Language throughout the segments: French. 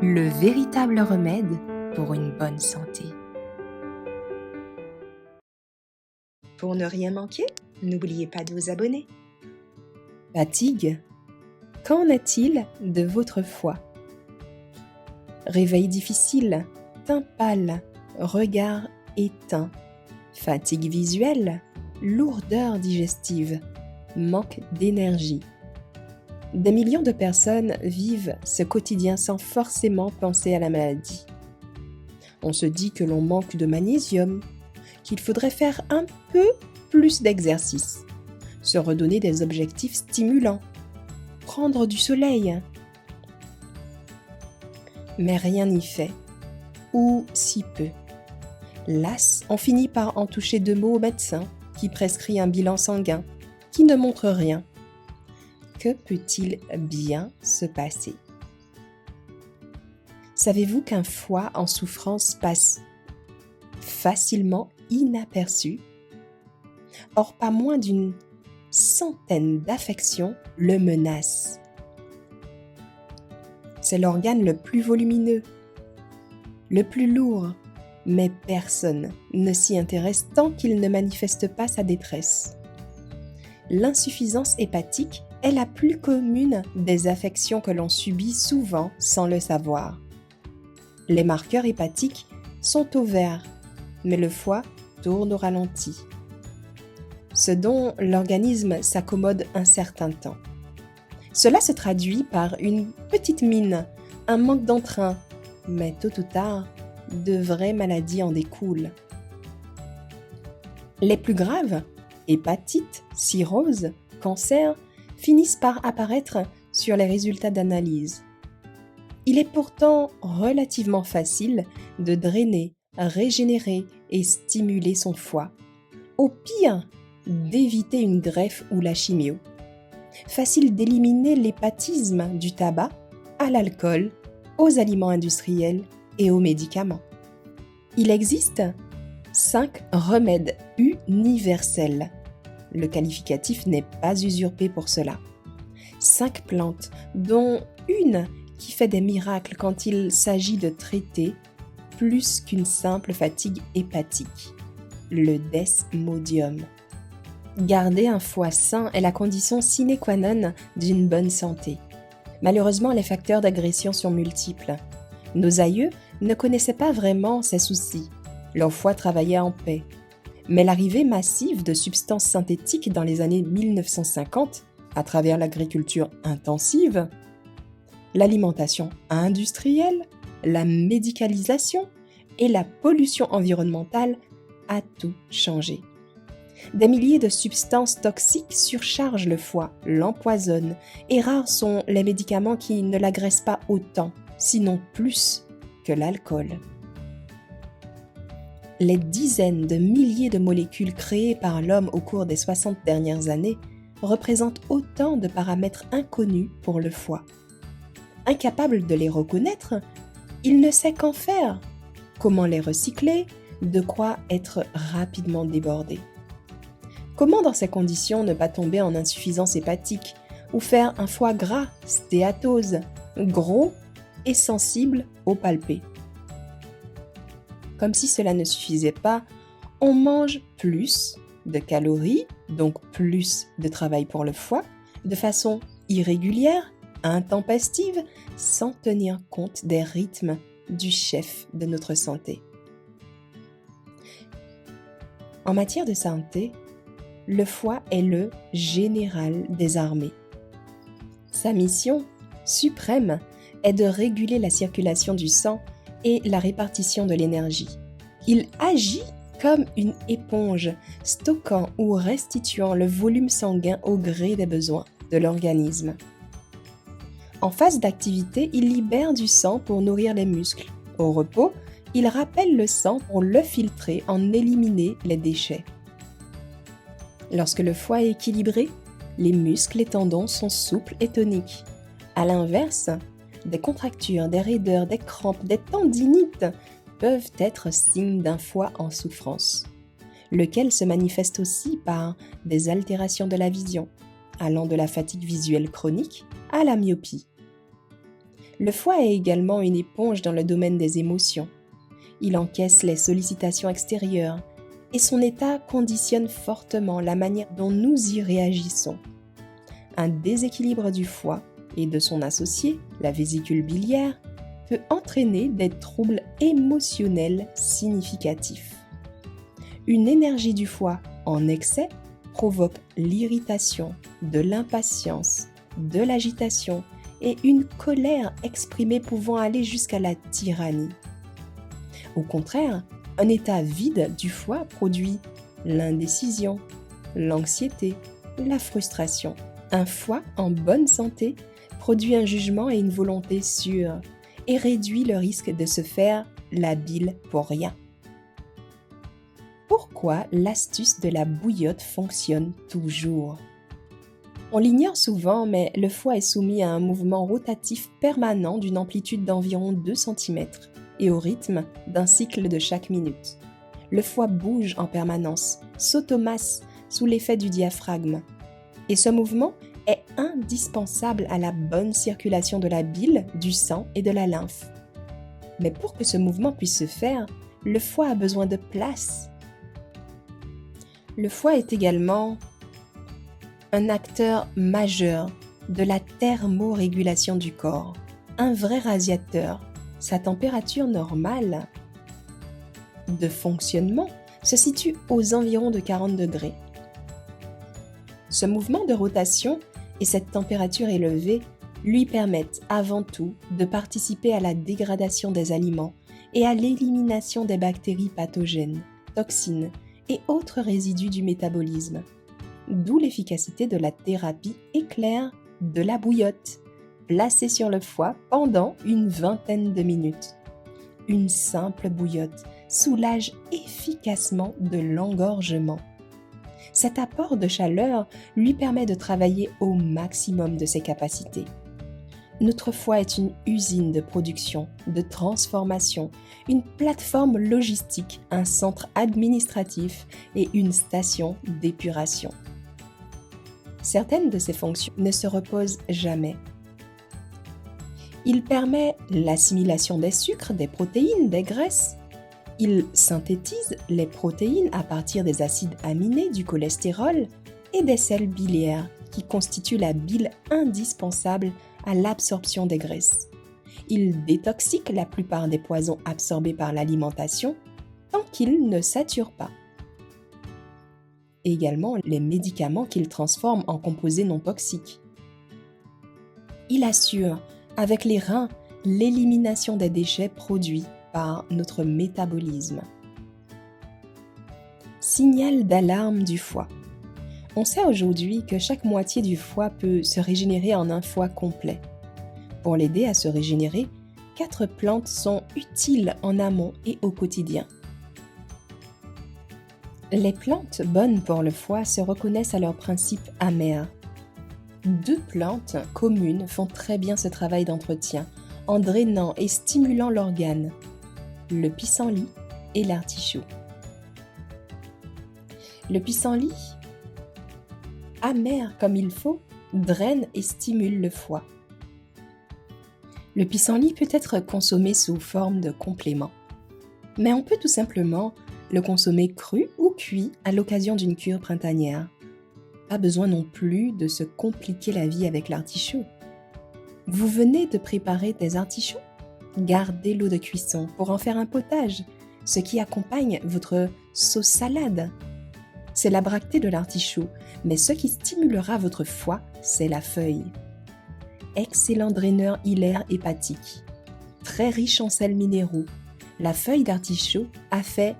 le véritable remède pour une bonne santé. Pour ne rien manquer, n'oubliez pas de vous abonner. Fatigue. Qu'en est-il de votre foie? Réveil difficile, teint pâle, regard éteint, fatigue visuelle, lourdeur digestive, manque d'énergie. Des millions de personnes vivent ce quotidien sans forcément penser à la maladie. On se dit que l'on manque de magnésium, qu'il faudrait faire un peu plus d'exercice, se redonner des objectifs stimulants, prendre du soleil. Mais rien n'y fait, ou si peu. Las, on finit par en toucher deux mots au médecin qui prescrit un bilan sanguin qui ne montre rien. Que peut-il bien se passer? Savez-vous qu'un foie en souffrance passe facilement inaperçu? Or, pas moins d'une centaine d'affections le menacent. C'est l'organe le plus volumineux, le plus lourd, mais personne ne s'y intéresse tant qu'il ne manifeste pas sa détresse. L'insuffisance hépatique est la plus commune des affections que l'on subit souvent sans le savoir. Les marqueurs hépatiques sont au vert, mais le foie tourne au ralenti, ce dont l'organisme s'accommode un certain temps. Cela se traduit par une petite mine, un manque d'entrain, mais tôt ou tard, de vraies maladies en découlent. Les plus graves, hépatite, cirrhose, cancer, finissent par apparaître sur les résultats d'analyse. Il est pourtant relativement facile de drainer, régénérer et stimuler son foie. Au pire, d'éviter une greffe ou la chimio. Facile d'éliminer l'hépatisme du tabac à l'alcool, aux aliments industriels et aux médicaments. Il existe 5 remèdes universels. Le qualificatif n'est pas usurpé pour cela. 5 plantes, dont une qui fait des miracles quand il s'agit de traiter plus qu'une simple fatigue hépatique, le desmodium. Garder un foie sain est la condition sine qua non d'une bonne santé. Malheureusement, les facteurs d'agression sont multiples. Nos aïeux ne connaissaient pas vraiment ces soucis. Leur foie travaillait en paix. Mais l'arrivée massive de substances synthétiques dans les années 1950, à travers l'agriculture intensive, l'alimentation industrielle, la médicalisation et la pollution environnementale a tout changé. Des milliers de substances toxiques surchargent le foie, l'empoisonnent, et rares sont les médicaments qui ne l'agressent pas autant, sinon plus, que l'alcool. Les dizaines de milliers de molécules créées par l'homme au cours des 60 dernières années représentent autant de paramètres inconnus pour le foie. Incapable de les reconnaître, il ne sait qu'en faire, comment les recycler, de quoi être rapidement débordé. Comment dans ces conditions ne pas tomber en insuffisance hépatique ou faire un foie gras, stéatose, gros et sensible au palpé? Comme si cela ne suffisait pas, on mange plus de calories, donc plus de travail pour le foie, de façon irrégulière, intempestive, sans tenir compte des rythmes du chef de notre santé. En matière de santé, le foie est le général des armées. Sa mission suprême est de réguler la circulation du sang et la répartition de l'énergie. Il agit comme une éponge, stockant ou restituant le volume sanguin au gré des besoins de l'organisme. En phase d'activité, il libère du sang pour nourrir les muscles. Au repos, il rappelle le sang pour le filtrer en éliminer les déchets. Lorsque le foie est équilibré, les muscles et tendons sont souples et toniques. À l'inverse, des contractures, des raideurs, des crampes, des tendinites peuvent être signes d'un foie en souffrance, lequel se manifeste aussi par des altérations de la vision, allant de la fatigue visuelle chronique à la myopie. Le foie est également une éponge dans le domaine des émotions. Il encaisse les sollicitations extérieures et son état conditionne fortement la manière dont nous y réagissons. Un déséquilibre du foie et de son associé, la vésicule biliaire, peut entraîner des troubles émotionnels significatifs. Une énergie du foie en excès provoque l'irritation, de l'impatience, de l'agitation et une colère exprimée pouvant aller jusqu'à la tyrannie. Au contraire, un état vide du foie produit l'indécision, l'anxiété, la frustration. Un foie en bonne santé produit un jugement et une volonté sûre et réduit le risque de se faire la bile pour rien. Pourquoi l'astuce de la bouillotte fonctionne toujours? On l'ignore souvent, mais le foie est soumis à un mouvement rotatif permanent d'une amplitude d'environ 2 cm et au rythme d'un cycle de chaque minute. Le foie bouge en permanence, s'automasse sous l'effet du diaphragme. Et ce mouvement est indispensable à la bonne circulation de la bile, du sang et de la lymphe. Mais pour que ce mouvement puisse se faire, le foie a besoin de place. Le foie est également un acteur majeur de la thermorégulation du corps, un vrai radiateur. Sa température normale de fonctionnement se situe aux environs de 40 degrés. Ce mouvement de rotation et cette température élevée lui permettent avant tout de participer à la dégradation des aliments et à l'élimination des bactéries pathogènes, toxines et autres résidus du métabolisme. D'où l'efficacité de la thérapie éclair de la bouillotte, placée sur le foie pendant une 20aine de minutes. Une simple bouillotte soulage efficacement de l'engorgement. Cet apport de chaleur lui permet de travailler au maximum de ses capacités. Notre foie est une usine de production, de transformation, une plateforme logistique, un centre administratif et une station d'épuration. Certaines de ses fonctions ne se reposent jamais. Il permet l'assimilation des sucres, des protéines, des graisses. Il synthétise les protéines à partir des acides aminés, du cholestérol et des sels biliaires qui constituent la bile indispensable à l'absorption des graisses. Il détoxique la plupart des poisons absorbés par l'alimentation tant qu'ils ne saturent pas. Et également les médicaments qu'il transforme en composés non toxiques. Il assure, avec les reins, l'élimination des déchets produits par notre métabolisme. Signal d'alarme du foie. On sait aujourd'hui que chaque moitié du foie peut se régénérer en un foie complet. Pour l'aider à se régénérer, 4 plantes sont utiles en amont et au quotidien. Les plantes bonnes pour le foie se reconnaissent à leur principe amer. 2 plantes communes font très bien ce travail d'entretien en drainant et stimulant l'organe, le pissenlit et l'artichaut. Le pissenlit, amer comme il faut, draine et stimule le foie. Le pissenlit peut être consommé sous forme de complément, mais on peut tout simplement le consommer cru ou cuit à l'occasion d'une cure printanière. Pas besoin non plus de se compliquer la vie avec l'artichaut. Vous venez de préparer des artichauts? Gardez l'eau de cuisson pour en faire un potage, ce qui accompagne votre sauce salade. C'est la bractée de l'artichaut, mais ce qui stimulera votre foie, c'est la feuille. Excellent draineur hilaire hépatique. Très riche en sels minéraux, la feuille d'artichaut a fait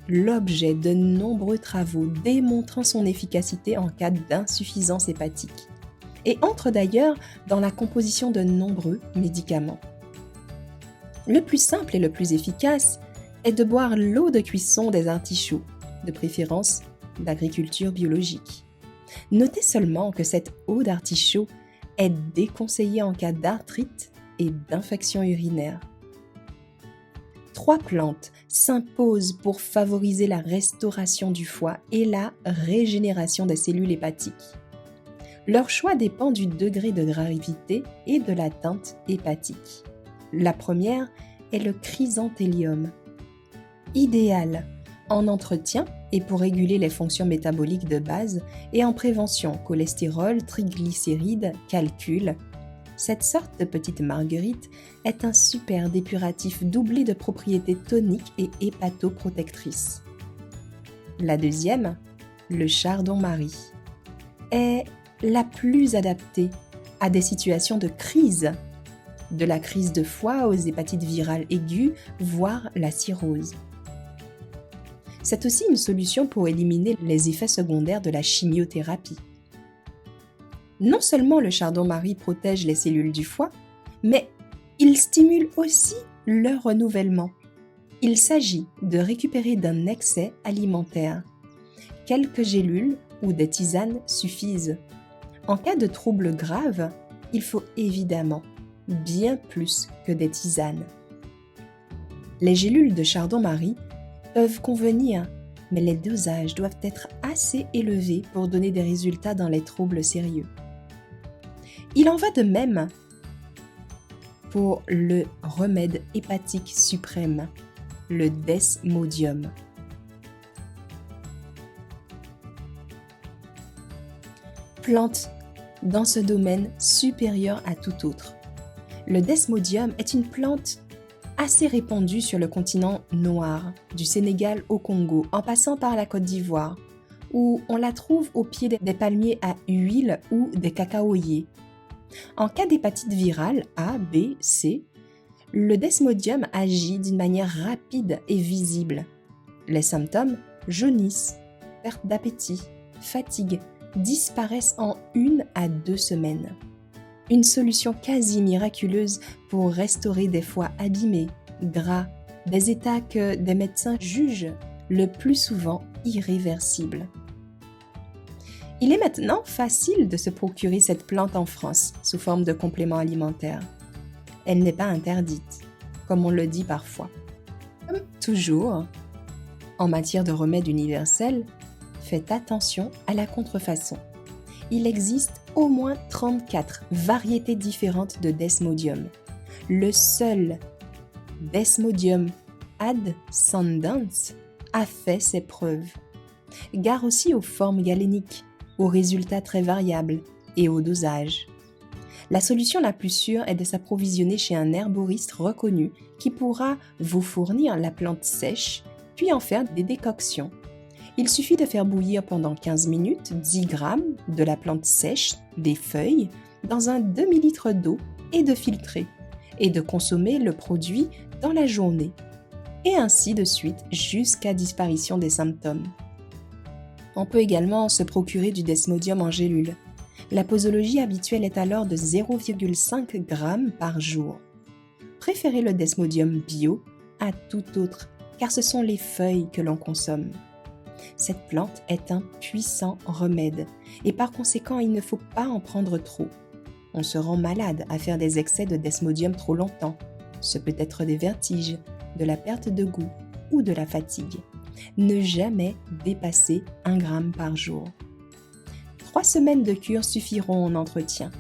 l'objet de nombreux travaux démontrant son efficacité en cas d'insuffisance hépatique et entre d'ailleurs dans la composition de nombreux médicaments. Le plus simple et le plus efficace est de boire l'eau de cuisson des artichauts, de préférence d'agriculture biologique. Notez seulement que cette eau d'artichaut est déconseillée en cas d'arthrite et d'infection urinaire. 3 plantes s'imposent pour favoriser la restauration du foie et la régénération des cellules hépatiques. Leur choix dépend du degré de gravité et de l'atteinte hépatique. La première est le chrysanthellum. Idéal en entretien et pour réguler les fonctions métaboliques de base et en prévention cholestérol, triglycérides, calcul. Cette sorte de petite marguerite est un super dépuratif doublé de propriétés toniques et hépatoprotectrices. La deuxième, le chardon-marie, est la plus adaptée à des situations de crise, de la crise de foie aux hépatites virales aiguës, voire la cirrhose. C'est aussi une solution pour éliminer les effets secondaires de la chimiothérapie. Non seulement le chardon-marie protège les cellules du foie, mais il stimule aussi leur renouvellement. Il s'agit de récupérer d'un excès alimentaire. Quelques gélules ou des tisanes suffisent. En cas de troubles graves, il faut évidemment bien plus que des tisanes. Les gélules de chardon-marie peuvent convenir, mais les dosages doivent être assez élevés pour donner des résultats dans les troubles sérieux. Il en va de même pour le remède hépatique suprême, le desmodium. Plante dans ce domaine supérieur à tout autre. Le desmodium est une plante assez répandue sur le continent noir, du Sénégal au Congo, en passant par la Côte d'Ivoire, où on la trouve au pied des palmiers à huile ou des cacaoyers. En cas d'hépatite virale A, B, C, le desmodium agit d'une manière rapide et visible. Les symptômes jaunissent, perte d'appétit, fatigue, disparaissent en 1 à 2 semaines. Une solution quasi miraculeuse pour restaurer des foies abîmés, gras, des états que des médecins jugent le plus souvent irréversibles. Il est maintenant facile de se procurer cette plante en France sous forme de complément alimentaire. Elle n'est pas interdite, comme on le dit parfois. Comme toujours, en matière de remèdes universels, faites attention à la contrefaçon. Il existe au moins 34 variétés différentes de desmodium. Le seul Desmodium ascendens a fait ses preuves. Gare aussi aux formes galéniques, aux résultats très variables et aux dosages. La solution la plus sûre est de s'approvisionner chez un herboriste reconnu qui pourra vous fournir la plante sèche, puis en faire des décoctions. Il suffit de faire bouillir pendant 15 minutes 10 g de la plante sèche, des feuilles, dans un demi-litre d'eau et de filtrer, et de consommer le produit dans la journée, et ainsi de suite jusqu'à disparition des symptômes. On peut également se procurer du desmodium en gélule. La posologie habituelle est alors de 0,5 g par jour. Préférez le desmodium bio à tout autre, car ce sont les feuilles que l'on consomme. Cette plante est un puissant remède et par conséquent il ne faut pas en prendre trop. On se rend malade à faire des excès de desmodium trop longtemps. Ce peut être des vertiges, de la perte de goût ou de la fatigue. Ne jamais dépasser 1 g par jour. 3 semaines de cure suffiront en entretien.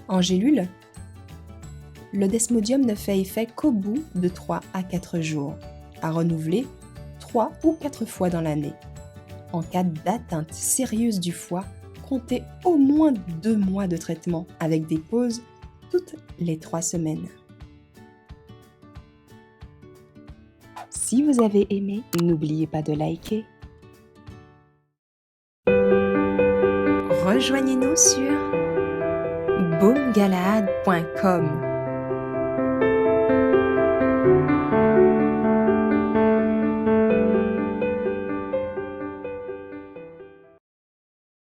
En gélule, le desmodium ne fait effet qu'au bout de 3 à 4 jours, à renouveler 3 ou 4 fois dans l'année. En cas d'atteinte sérieuse du foie, comptez au moins 2 mois de traitement avec des pauses toutes les 3 semaines. Si vous avez aimé, n'oubliez pas de liker. Rejoignez-nous sur boomgalaad.com.